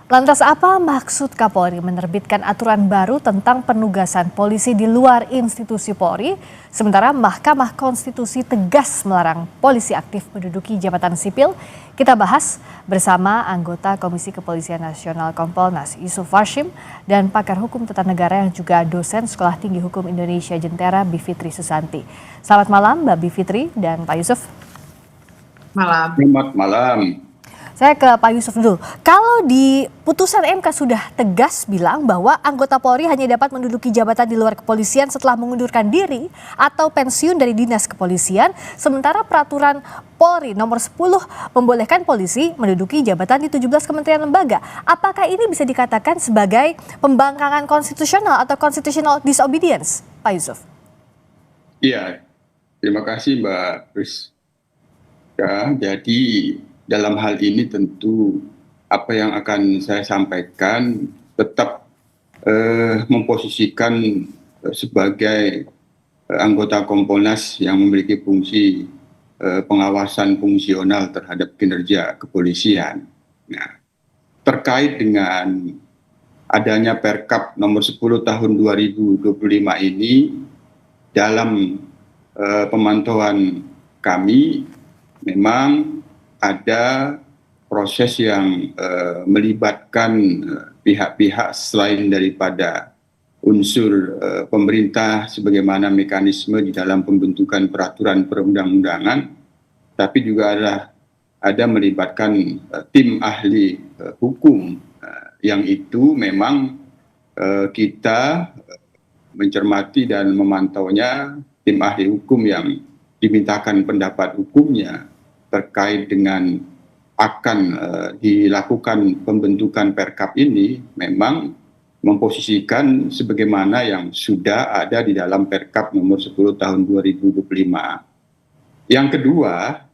Lantas apa maksud Kapolri menerbitkan aturan baru tentang penugasan polisi di luar institusi Polri, sementara Mahkamah Konstitusi tegas melarang polisi aktif menduduki jabatan sipil? Kita bahas bersama anggota Komisi Kepolisian Nasional Kompolnas Yusuf Warshim dan pakar hukum tata negara yang juga dosen Sekolah Tinggi Hukum Indonesia Jentera Bivitri Susanti. Selamat malam Mbak Bivitri dan Pak Yusuf. Selamat malam. Saya ke Pak Yusuf dulu. Kalau di putusan MK sudah tegas bilang bahwa anggota Polri hanya dapat menduduki jabatan di luar kepolisian setelah mengundurkan diri atau pensiun dari dinas kepolisian, sementara peraturan Polri nomor 10 membolehkan polisi menduduki jabatan di 17 kementerian lembaga. Apakah ini bisa dikatakan sebagai pembangkangan konstitusional atau constitutional disobedience, Pak Yusuf? Iya, terima kasih Mbak Pris. Ya, jadi dalam hal ini tentu apa yang akan saya sampaikan tetap memposisikan sebagai anggota Kompolnas yang memiliki fungsi pengawasan fungsional terhadap kinerja kepolisian. Nah, terkait dengan adanya Perkap nomor 10 tahun 2025 ini, dalam pemantauan kami memang ada proses yang melibatkan pihak-pihak selain daripada unsur pemerintah sebagaimana mekanisme di dalam pembentukan peraturan perundang-undangan, tapi juga ada melibatkan tim ahli hukum yang itu memang kita mencermati dan memantaunya. Tim ahli hukum yang dimintakan pendapat hukumnya terkait dengan akan dilakukan pembentukan Perkap ini memang memposisikan sebagaimana yang sudah ada di dalam Perkap nomor 10 tahun 2025. Yang kedua,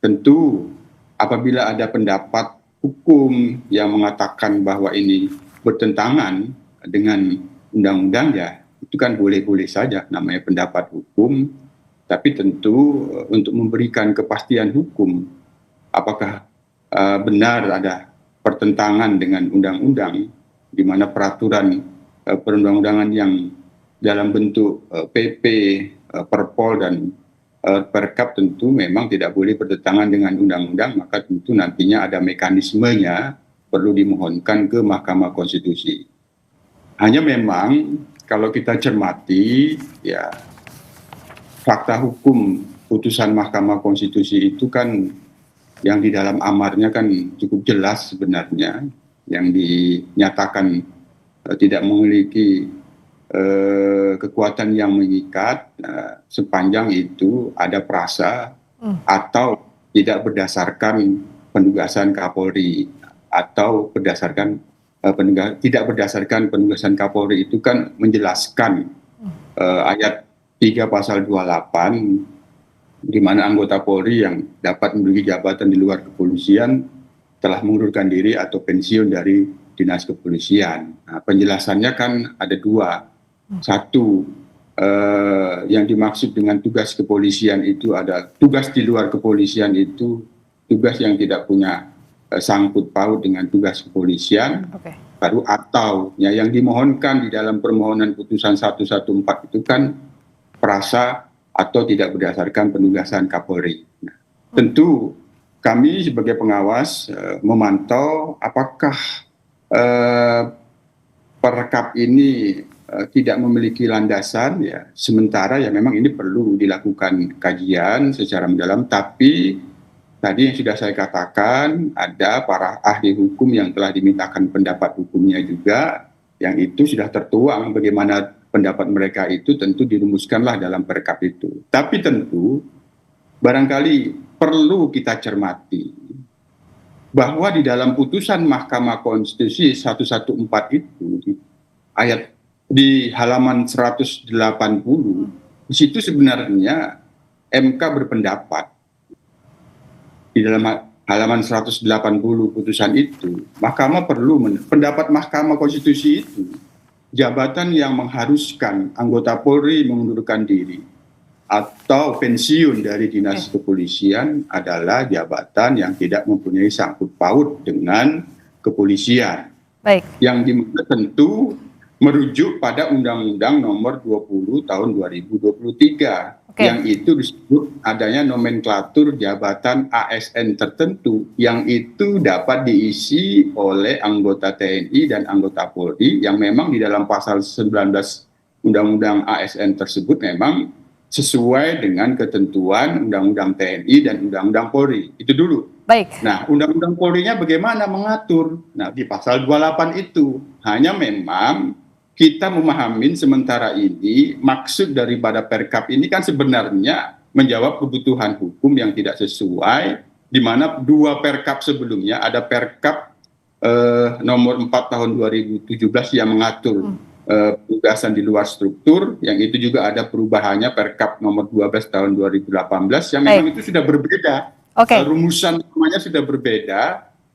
tentu apabila ada pendapat hukum yang mengatakan bahwa ini bertentangan dengan undang-undang, ya itu kan boleh-boleh saja, namanya pendapat hukum. Tapi tentu untuk memberikan kepastian hukum, apakah benar ada pertentangan dengan undang-undang, di mana peraturan perundang-undangan yang dalam bentuk PP, Perpol, dan Perkap tentu memang tidak boleh bertentangan dengan undang-undang, maka tentu nantinya ada mekanismenya perlu dimohonkan ke Mahkamah Konstitusi. Hanya memang kalau kita cermati, ya fakta hukum putusan Mahkamah Konstitusi itu kan yang di dalam amarnya kan cukup jelas sebenarnya, yang dinyatakan tidak memiliki kekuatan yang mengikat sepanjang itu ada prasa atau tidak berdasarkan penugasan Kapolri, atau tidak berdasarkan penugasan Kapolri itu kan menjelaskan ayat 3 pasal 28, di mana anggota Polri yang dapat menduduki jabatan di luar kepolisian telah mengundurkan diri atau pensiun dari dinas kepolisian. Nah, penjelasannya kan ada dua. Satu, yang dimaksud dengan tugas kepolisian itu ada tugas di luar kepolisian itu tugas yang tidak punya sangkut paut dengan tugas kepolisian. Baru atau ya, yang dimohonkan di dalam permohonan putusan 114 itu kan prasa atau tidak berdasarkan penugasan Kapolri. Nah, tentu kami sebagai pengawas memantau apakah Perkap ini tidak memiliki landasan, ya sementara ya memang ini perlu dilakukan kajian secara mendalam. Tapi tadi yang sudah saya katakan, ada para ahli hukum yang telah dimintakan pendapat hukumnya juga, yang itu sudah tertuang bagaimana pendapat mereka itu tentu dirumuskanlah dalam Perkap itu. Tapi tentu barangkali perlu kita cermati bahwa di dalam putusan Mahkamah Konstitusi 114 itu ayat di halaman 180, di situ sebenarnya MK berpendapat di dalam halaman 180 putusan itu, Mahkamah perlu pendapat Mahkamah Konstitusi itu jabatan yang mengharuskan anggota Polri mengundurkan diri atau pensiun dari dinas kepolisian adalah jabatan yang tidak mempunyai sangkut paut dengan kepolisian. Baik. Yang dimana tentu merujuk pada Undang-Undang Nomor 20 Tahun 2023 yang itu disebut adanya nomenklatur jabatan ASN tertentu yang itu dapat diisi oleh anggota TNI dan anggota Polri yang memang di dalam pasal 19 Undang-Undang ASN tersebut memang sesuai dengan ketentuan Undang-Undang TNI dan Undang-Undang Polri. Itu dulu. Baik. Nah, Undang-Undang Polri-nya bagaimana mengatur? Nah, di pasal 28 itu hanya memang kita memahami sementara ini maksud daripada Perkap ini kan sebenarnya menjawab kebutuhan hukum yang tidak sesuai, di mana dua Perkap sebelumnya ada Perkap nomor 4 tahun 2017 yang mengatur penugasan di luar struktur, yang itu juga ada perubahannya Perkap nomor 12 tahun 2018 yang memang itu sudah berbeda. Rumusan namanya sudah berbeda.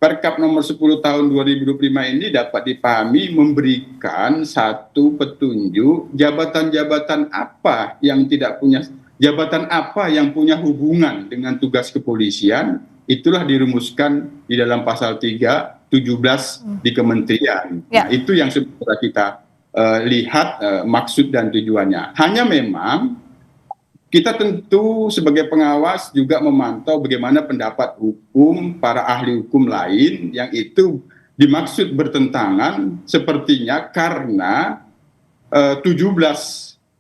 Perkap nomor 10 tahun 2025 ini dapat dipahami memberikan satu petunjuk jabatan-jabatan apa yang tidak punya, jabatan apa yang punya hubungan dengan tugas kepolisian, itulah dirumuskan di dalam pasal 3, 17 di kementerian. Nah, itu yang sebenarnya kita lihat maksud dan tujuannya. Hanya memang kita tentu sebagai pengawas juga memantau bagaimana pendapat hukum para ahli hukum lain yang itu dimaksud bertentangan sepertinya karena 17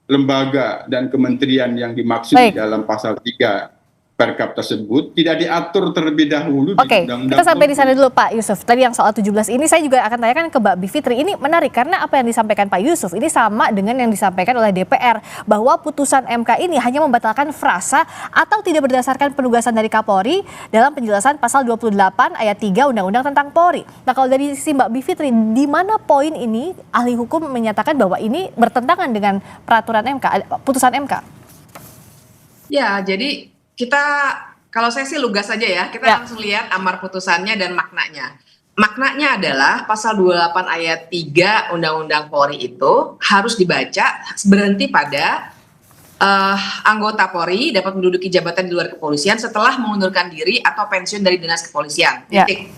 lembaga dan kementerian yang dimaksud di dalam pasal 3 Perkap tersebut tidak diatur terlebih dahulu di Undang-Undang. Kita sampai di sana dulu Pak Yusuf. Tadi yang soal 17 ini saya juga akan tanyakan ke Mbak Bivitri. Ini menarik karena apa yang disampaikan Pak Yusuf ini sama dengan yang disampaikan oleh DPR bahwa putusan MK ini hanya membatalkan frasa atau tidak berdasarkan penugasan dari Kapolri dalam penjelasan pasal 28 ayat 3 Undang-Undang tentang Polri. Nah, kalau dari sisi Mbak Bivitri, di mana poin ini ahli hukum menyatakan bahwa ini bertentangan dengan peraturan MK, putusan MK? Ya, jadi kita, kalau saya sih lugas saja ya, kita langsung lihat amar putusannya dan maknanya. Maknanya adalah pasal 28 ayat 3 Undang-Undang Polri itu harus dibaca berhenti pada anggota Polri dapat menduduki jabatan di luar kepolisian setelah mengundurkan diri atau pensiun dari dinas kepolisian. Titik.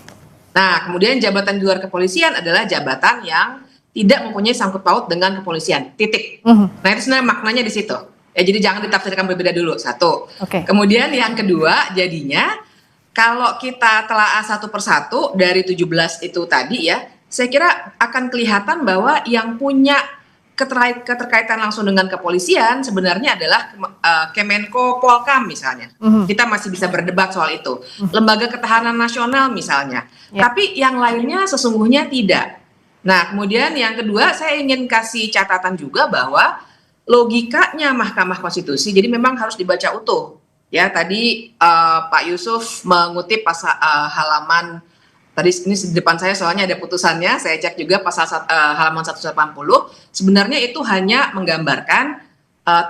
Nah, kemudian jabatan di luar kepolisian adalah jabatan yang tidak mempunyai sangkut paut dengan kepolisian. Titik. Nah, itu sebenarnya maknanya di situ. Ya, jadi jangan ditafsirkan berbeda dulu, satu. Kemudian yang kedua, jadinya kalau kita telaah satu persatu dari 17 itu tadi ya, saya kira akan kelihatan bahwa yang punya keterkaitan langsung dengan kepolisian sebenarnya adalah Kemenko Polkam misalnya. Kita masih bisa berdebat soal itu. Lembaga Ketahanan Nasional misalnya. Tapi yang lainnya sesungguhnya tidak. Nah, kemudian yang kedua saya ingin kasih catatan juga bahwa logikanya Mahkamah Konstitusi jadi memang harus dibaca utuh. Ya, tadi Pak Yusuf mengutip pasal halaman tadi ini di depan saya soalnya ada putusannya, saya cek juga pasal halaman 180. Sebenarnya itu hanya menggambarkan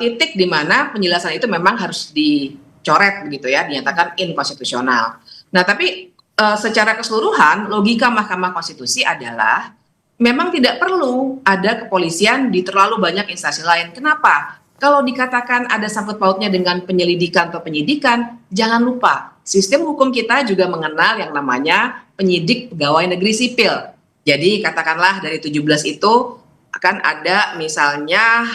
titik di mana penjelasan itu memang harus dicoret begitu ya, dinyatakan inkonstitusional. Nah, tapi secara keseluruhan logika Mahkamah Konstitusi adalah memang tidak perlu ada kepolisian di terlalu banyak instansi lain. Kenapa? Kalau dikatakan ada sangkut pautnya dengan penyelidikan atau penyidikan, jangan lupa sistem hukum kita juga mengenal yang namanya penyidik pegawai negeri sipil. Jadi katakanlah dari 17 itu akan ada misalnya,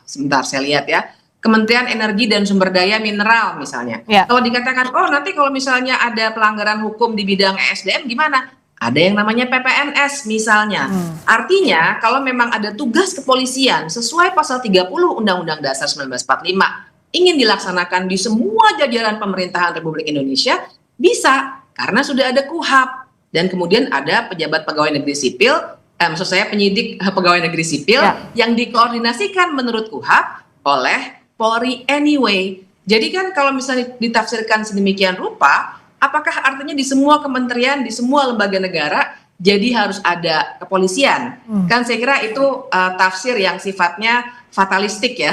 sebentar saya lihat ya, Kementerian Energi dan Sumber Daya Mineral misalnya. Kalau dikatakan, oh nanti kalau misalnya ada pelanggaran hukum di bidang ESDM gimana? Ada yang namanya PPNS misalnya. Artinya kalau memang ada tugas kepolisian sesuai pasal 30 Undang-Undang Dasar 1945 ingin dilaksanakan di semua jajaran pemerintahan Republik Indonesia, bisa karena sudah ada KUHAP dan kemudian ada pejabat pegawai negeri sipil, maksud saya penyidik pegawai negeri sipil yang dikoordinasikan menurut KUHAP oleh Polri anyway. Jadi kan kalau misalnya ditafsirkan sedemikian rupa, apakah artinya di semua kementerian, di semua lembaga negara, jadi harus ada kepolisian? Kan saya kira itu tafsir yang sifatnya fatalistik ya.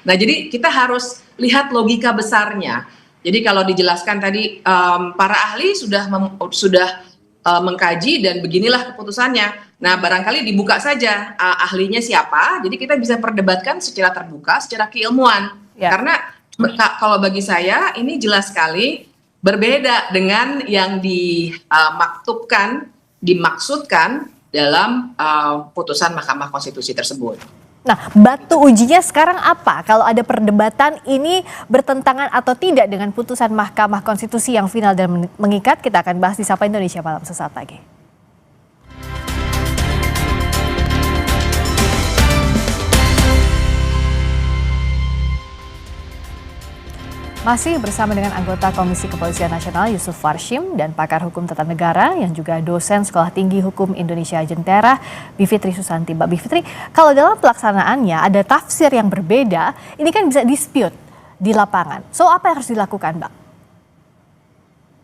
Nah, jadi kita harus lihat logika besarnya. Jadi kalau dijelaskan tadi para ahli sudah mengkaji dan beginilah keputusannya. Nah, barangkali dibuka saja ahlinya siapa, jadi kita bisa perdebatkan secara terbuka, secara keilmuan. Karena kalau bagi saya ini jelas sekali berbeda dengan yang dimaktubkan dimaksudkan dalam putusan Mahkamah Konstitusi tersebut. Nah, batu ujinya sekarang apa? Kalau ada perdebatan ini bertentangan atau tidak dengan putusan Mahkamah Konstitusi yang final dan mengikat, kita akan bahas di Sapa Indonesia Malam sesaat lagi. Masih bersama dengan anggota Komisi Kepolisian Nasional Yusuf Warshim dan pakar hukum tata negara yang juga dosen Sekolah Tinggi Hukum Indonesia Jentera, Bivitri Susanti. Mbak Bivitri, kalau dalam pelaksanaannya ada tafsir yang berbeda, ini kan bisa dispute di lapangan. So, apa yang harus dilakukan, Mbak?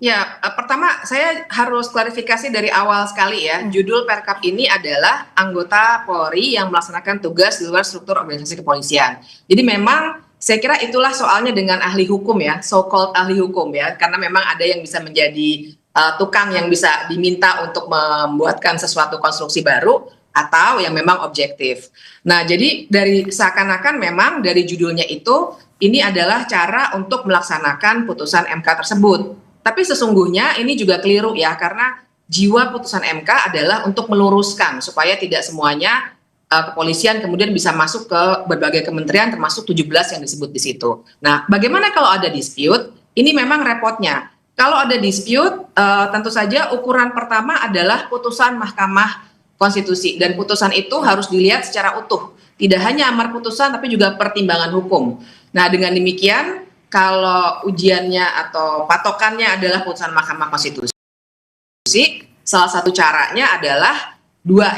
Ya, pertama saya harus klarifikasi dari awal sekali ya. Judul Perkap ini adalah anggota Polri yang melaksanakan tugas di luar struktur organisasi kepolisian. Jadi memang saya kira itulah soalnya dengan ahli hukum ya, so-called ahli hukum ya, karena memang ada yang bisa menjadi tukang yang bisa diminta untuk membuatkan sesuatu konstruksi baru atau yang memang objektif. Nah, jadi dari seakan-akan memang dari judulnya itu ini adalah cara untuk melaksanakan putusan MK tersebut. Tapi sesungguhnya ini juga keliru ya, karena jiwa putusan MK adalah untuk meluruskan supaya tidak semuanya kepolisian kemudian bisa masuk ke berbagai kementerian termasuk 17 yang disebut di situ. Nah, bagaimana kalau ada dispute? Ini memang repotnya. Kalau ada dispute, tentu saja ukuran pertama adalah putusan Mahkamah Konstitusi dan putusan itu harus dilihat secara utuh. Tidak hanya amar putusan tapi juga pertimbangan hukum. Nah, dengan demikian kalau ujiannya atau patokannya adalah putusan Mahkamah Konstitusi, salah satu caranya adalah dua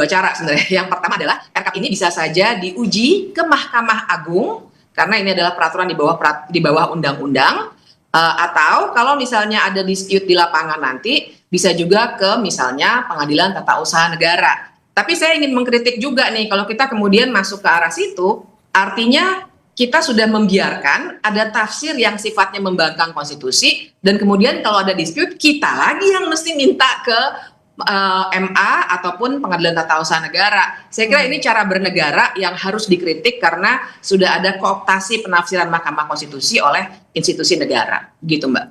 cara sebenarnya. Yang pertama adalah Perkap ini bisa saja diuji ke Mahkamah Agung karena ini adalah peraturan di bawah undang-undang, atau kalau misalnya ada dispute di lapangan nanti bisa juga ke misalnya Pengadilan Tata Usaha Negara. Tapi saya ingin mengkritik juga nih kalau kita kemudian masuk ke arah situ, artinya kita sudah membiarkan ada tafsir yang sifatnya membangkang konstitusi dan kemudian kalau ada dispute kita lagi yang mesti minta ke MA ataupun Pengadilan Tata Usaha Negara. Saya kira ini cara bernegara yang harus dikritik karena sudah ada kooptasi penafsiran Mahkamah Konstitusi oleh institusi negara. Gitu, Mbak.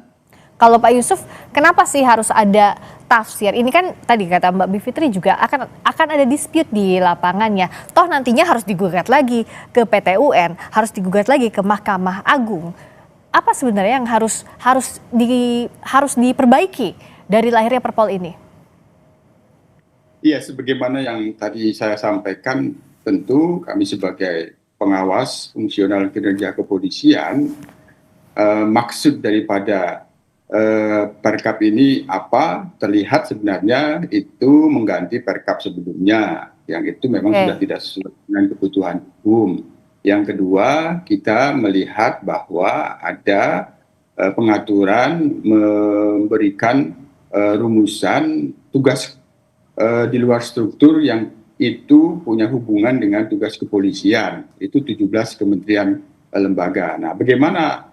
Kalau Pak Yusuf, kenapa sih harus ada tafsir? Ini kan tadi kata Mbak Bivitri juga akan ada dispute di lapangannya. Toh nantinya harus digugat lagi ke PT UN, harus digugat lagi ke Mahkamah Agung. Apa sebenarnya yang harus diperbaiki dari lahirnya Perpol ini? Iya, sebagaimana yang tadi saya sampaikan, tentu kami sebagai pengawas fungsional kinerja kepolisian, maksud daripada Perkap ini apa, terlihat sebenarnya itu mengganti Perkap sebelumnya, yang itu memang sudah tidak sesuai dengan kebutuhan hukum. Yang kedua, kita melihat bahwa ada pengaturan memberikan rumusan tugas di luar struktur yang itu punya hubungan dengan tugas kepolisian, itu 17 kementerian lembaga. Nah, bagaimana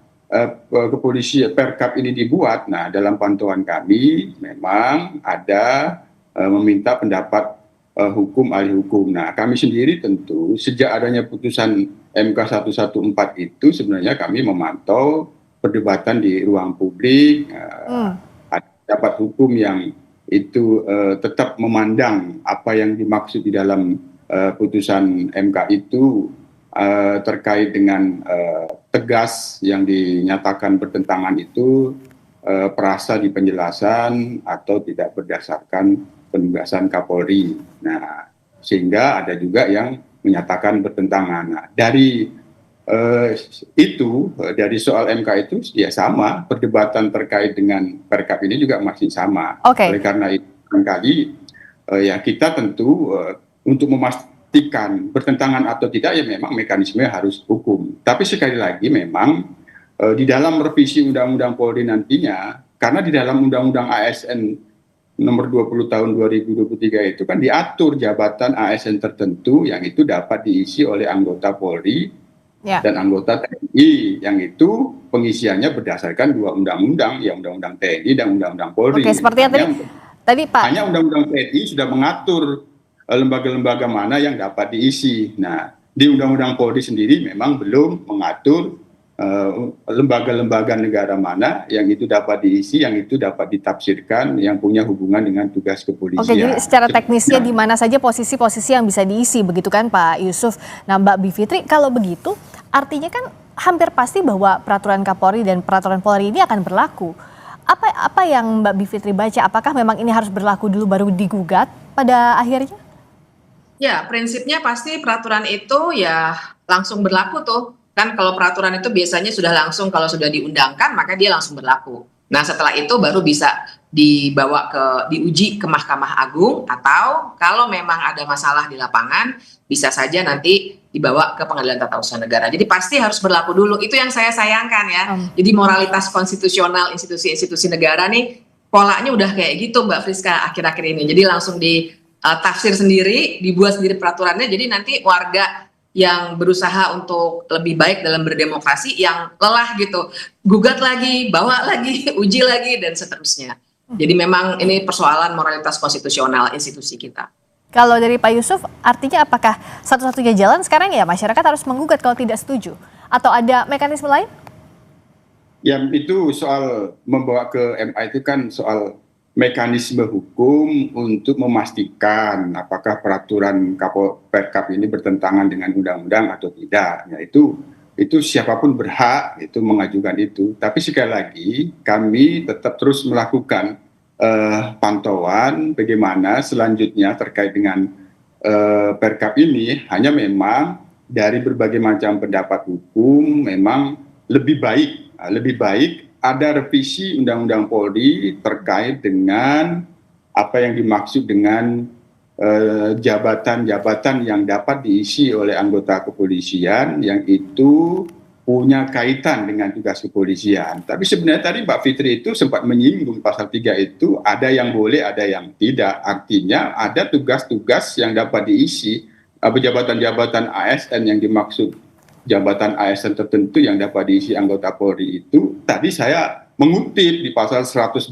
kepolisian Perkap ini dibuat? Nah, dalam pantauan kami memang ada meminta pendapat hukum, ahli hukum. Nah, kami sendiri tentu sejak adanya putusan MK 114 itu sebenarnya kami memantau perdebatan di ruang publik, ada pendapat hukum yang itu tetap memandang apa yang dimaksud di dalam putusan MK itu terkait dengan tegas yang dinyatakan bertentangan itu perasa di penjelasan atau tidak berdasarkan penugasan Kapolri. Nah, sehingga ada juga yang menyatakan bertentangan. Nah, dari dari soal MK itu ya sama, perdebatan terkait dengan Perkap ini juga masih sama. Oleh karena itu kali ya kita tentu untuk memastikan bertentangan atau tidak ya memang mekanisme harus hukum. Tapi sekali lagi memang di dalam revisi Undang-Undang Polri nantinya, karena di dalam Undang-Undang ASN nomor 20 tahun 2023 itu kan diatur jabatan ASN tertentu yang itu dapat diisi oleh anggota Polri dan anggota TNI, yang itu pengisiannya berdasarkan dua undang-undang, ya Undang-Undang TNI dan Undang-Undang Polri. Oke, seperti yang tadi Pak. Hanya Undang-Undang TNI sudah mengatur lembaga-lembaga mana yang dapat diisi. Nah, di Undang-Undang Polri sendiri memang belum mengatur lembaga-lembaga negara mana yang itu dapat diisi, yang itu dapat ditafsirkan, yang punya hubungan dengan tugas kepolisian. Oke, jadi secara teknisnya di mana saja posisi-posisi yang bisa diisi, begitu kan Pak Yusuf. Nah Mbak Bivitri, kalau begitu artinya kan hampir pasti bahwa peraturan Kapolri dan peraturan Polri ini akan berlaku. Apa yang Mbak Bivitri baca? Apakah memang ini harus berlaku dulu baru digugat pada akhirnya? Ya, prinsipnya pasti peraturan itu ya langsung berlaku tuh. Kan kalau peraturan itu biasanya sudah langsung, kalau sudah diundangkan maka dia langsung berlaku. Nah setelah itu baru bisa diuji ke Mahkamah Agung, atau kalau memang ada masalah di lapangan bisa saja nanti dibawa ke Pengadilan Tata Usaha Negara. Jadi pasti harus berlaku dulu. Itu yang saya sayangkan ya. Jadi moralitas konstitusional institusi-institusi negara nih polanya udah kayak gitu Mbak Friska akhir-akhir ini. Jadi langsung ditafsir sendiri, dibuat sendiri peraturannya. Jadi nanti warga yang berusaha untuk lebih baik dalam berdemokrasi yang lelah gitu, gugat lagi, bawa lagi, uji lagi, dan seterusnya. Jadi memang ini persoalan moralitas konstitusional institusi kita. Kalau dari Pak Yusuf, artinya apakah satu-satunya jalan sekarang ya masyarakat harus menggugat kalau tidak setuju? Atau ada mekanisme lain? Ya itu soal membawa ke MA itu kan soal mekanisme hukum untuk memastikan apakah peraturan Perkap ini bertentangan dengan undang-undang atau tidak. Ya, itu siapapun berhak itu mengajukan itu. Tapi sekali lagi kami tetap terus melakukan pantauan bagaimana selanjutnya terkait dengan Perkap ini. Hanya memang dari berbagai macam pendapat hukum memang lebih baik ada revisi Undang-Undang Polri terkait dengan apa yang dimaksud dengan jabatan-jabatan yang dapat diisi oleh anggota kepolisian yang itu punya kaitan dengan tugas kepolisian. Tapi sebenarnya tadi Mbak Fitri itu sempat menyinggung pasal 3 itu ada yang boleh, ada yang tidak. Artinya ada tugas-tugas yang dapat diisi, jabatan-jabatan ASN yang dimaksud jabatan ASN tertentu yang dapat diisi anggota Polri itu, tadi saya mengutip di pasal 180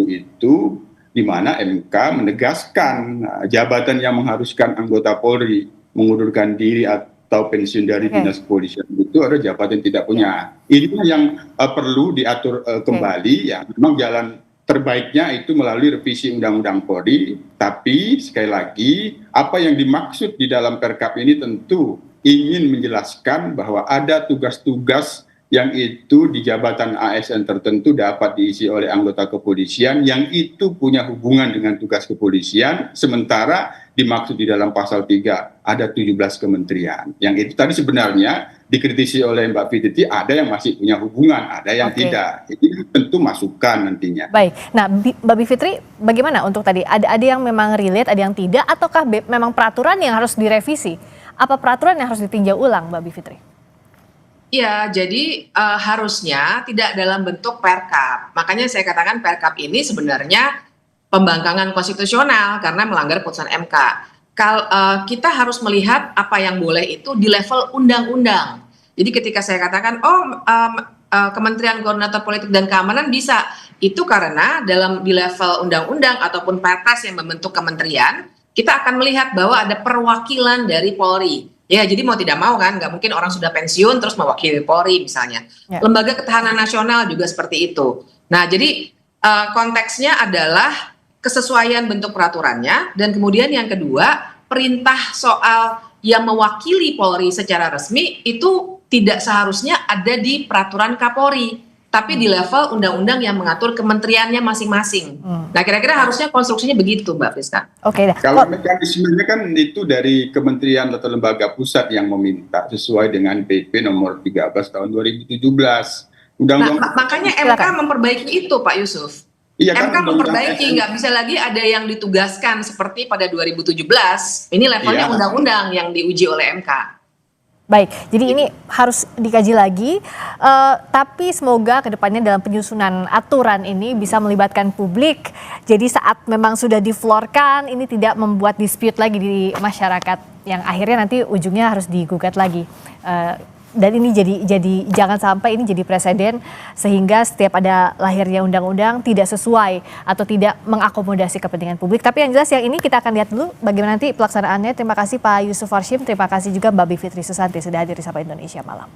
itu, di mana MK menegaskan jabatan yang mengharuskan anggota Polri mengundurkan diri atau pensiun dari dinas kepolisian itu ada jabatan yang tidak punya. Inilah yang perlu diatur kembali, ya memang jalan terbaiknya itu melalui revisi Undang-Undang Polri, tapi sekali lagi apa yang dimaksud di dalam Perkap ini tentu ingin menjelaskan bahwa ada tugas-tugas yang itu di jabatan ASN tertentu dapat diisi oleh anggota kepolisian yang itu punya hubungan dengan tugas kepolisian, sementara dimaksud di dalam pasal 3 ada 17 kementerian. Yang itu tadi sebenarnya dikritisi oleh Mbak Fitri, ada yang masih punya hubungan, ada yang tidak. Itu tentu masukan nantinya. Baik, nah Mbak Bivitri bagaimana untuk tadi? Ada yang memang relate, ada yang tidak, ataukah memang peraturan yang harus direvisi? Apa peraturan yang harus ditinjau ulang, Mbak Bivitri? Ya, jadi harusnya tidak dalam bentuk Perkap. Makanya saya katakan Perkap ini sebenarnya pembangkangan konstitusional karena melanggar putusan MK. Kita harus melihat apa yang boleh itu di level undang-undang. Jadi ketika saya katakan, Kementerian Koordinator Politik dan Keamanan bisa, itu karena di level undang-undang ataupun perpres yang membentuk kementerian, kita akan melihat bahwa ada perwakilan dari Polri. Ya, jadi mau tidak mau kan, nggak mungkin orang sudah pensiun terus mewakili Polri misalnya. Ya. Lembaga Ketahanan Nasional juga seperti itu. Nah, jadi konteksnya adalah kesesuaian bentuk peraturannya, dan kemudian yang kedua, perintah soal yang mewakili Polri secara resmi itu tidak seharusnya ada di peraturan Kapolri, tapi di level undang-undang yang mengatur kementeriannya masing-masing. Nah, kira-kira harusnya konstruksinya begitu, Mbak Friska. Oke. Kalau mekanismenya kan itu dari kementerian atau lembaga pusat yang meminta sesuai dengan PP nomor 13 tahun 2017. Makanya MK memperbaiki itu, Pak Yusuf. Iya, MK kan memperbaiki, nggak bisa lagi ada yang ditugaskan seperti pada 2017. Ini levelnya undang-undang yang diuji oleh MK. Baik, jadi ini harus dikaji lagi, tapi semoga kedepannya dalam penyusunan aturan ini bisa melibatkan publik. Jadi saat memang sudah diflorkan, ini tidak membuat dispute lagi di masyarakat yang akhirnya nanti ujungnya harus digugat lagi. Dan ini jadi jangan sampai ini jadi presiden sehingga setiap ada lahirnya undang-undang tidak sesuai atau tidak mengakomodasi kepentingan publik. Tapi yang jelas yang ini kita akan lihat dulu bagaimana nanti pelaksanaannya. Terima kasih Pak Yusuf Warshim, terima kasih juga Mbak Bivitri Susanti sudah hadir di Sapa Indonesia Malam.